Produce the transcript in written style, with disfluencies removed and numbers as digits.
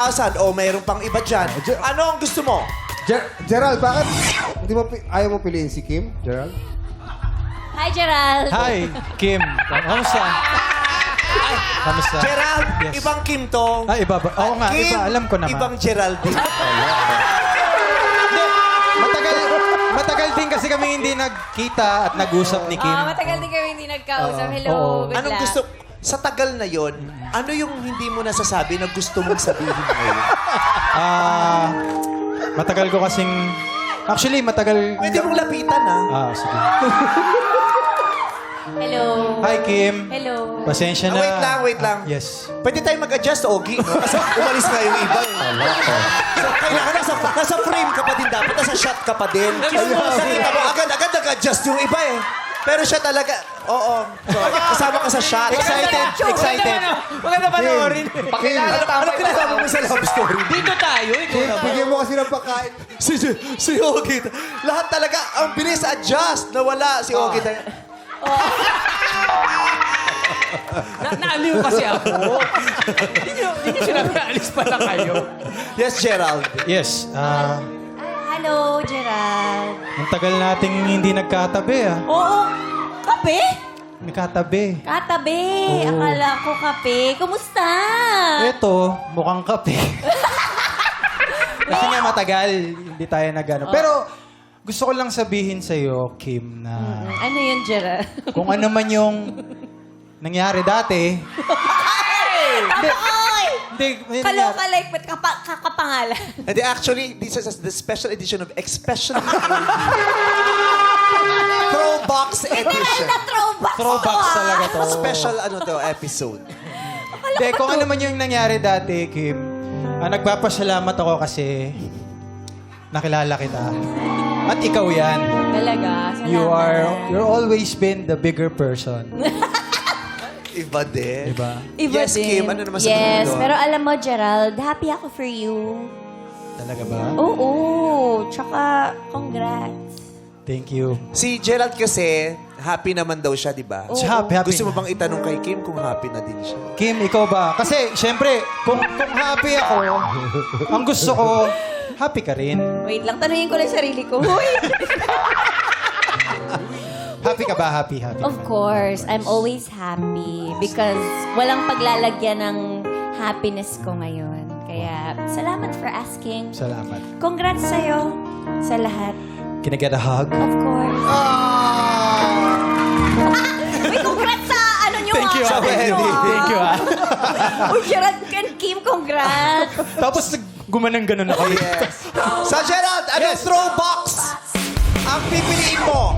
Asan? O mayroon pang iba dyan. Ano ang gusto mo? Gerald, bakit hindi mo ayaw mo piliin si Kim? Gerald? Hi, Gerald. Hi, Kim. Kamusta? Ay, kamusta? Gerald, Yes. ibang Kim to. Ah, iba ba? Oo nga, Kim, iba. Alam ko naman. Ibang Geraldine. Hindi, matagal din kasi kami hindi nagkita at nag-usap ni Kim. Matagal din kami hindi nagkausap. Hello, Oo. good Anong luck. gusto? Sa tagal na yon, ano yung hindi mo nasasabi na gusto mong sabihin ngayon? Matagal ko kasing... Actually, matagal... Pwede mong lapitan, ha? Sige. Hello. Hi, Kim. Hello. Pasensya na. Wait lang. Yes. Pwede tayo mag-adjust, Ogie, no? Kasi umalis nga yung iba. So, kailangan nasa frame ka pa din dapat. Nasa shot ka pa din. Nakita mo, agad nag-adjust yung iba eh. Pero siya talaga, oo. So, kasama ka sa shot. Excited. Maganda panoorin. Ano pinasama mo sa love story? Dito tayo. Kim, bigyan mo kasi ng pagkain. Si Ogie. Lahat talaga, ang bilis adjust. Nawala si Ogie. Naaliw kasi ako. Hindi nyo sinabi, alis pala kayo. Yes, Gerald. Yes. Hello, Gerald. Ang tagal nating hindi nagkatabi, Oo. Kape? May katabi. Katabi. Oo. Akala ko kape. Kumusta? Ito, mukhang kape. Kasi nga matagal, hindi tayo nagano. Pero gusto ko lang sabihin sa'yo, Kim, na Ano yun, Gerald? kung ano man yung nangyari dati, hindi, Kaloka like, ba't kakapangalan? And actually, this is the special edition of Especially Throwbox edition. Na throwback throwbacks talaga to. Special episode. Hindi, kung ano man yung nangyari dati, Kim, nagpapasalamat ako kasi nakilala kita. At ikaw yan. Talaga, salamat. You're always been the bigger person. Iba din. Diba? Iba Yes, din. Kim, ano naman sabihin Yes, mo doon? pero alam mo, Gerald, happy ako for you. Talaga ba? Oo, tsaka congrats. Thank you. Si Gerald kasi, happy naman daw siya, di ba? Happy Gusto mo na. bang itanong kay Kim kung happy na din siya? Kim, ikaw ba? Kasi, syempre, kung happy ako, ang gusto ko, happy ka rin. Wait lang, tanungin ko lang sarili ko. Huy! Happy ka ba? Happy. Of course, I'm always happy because walang paglalagyan ng happiness ko ngayon. Kaya, salamat for asking. Salamat. Congrats sa'yo sa lahat. Can I get a hug? Of course. Uy, congrats sa ano nyo. Thank you, sa Thank you. Thank you, Uy, Gerald and Kim, congrats. Tapos, gumanang ganun ako. Yes. Sa Gerald, anong throwbox ang pipiliin mo?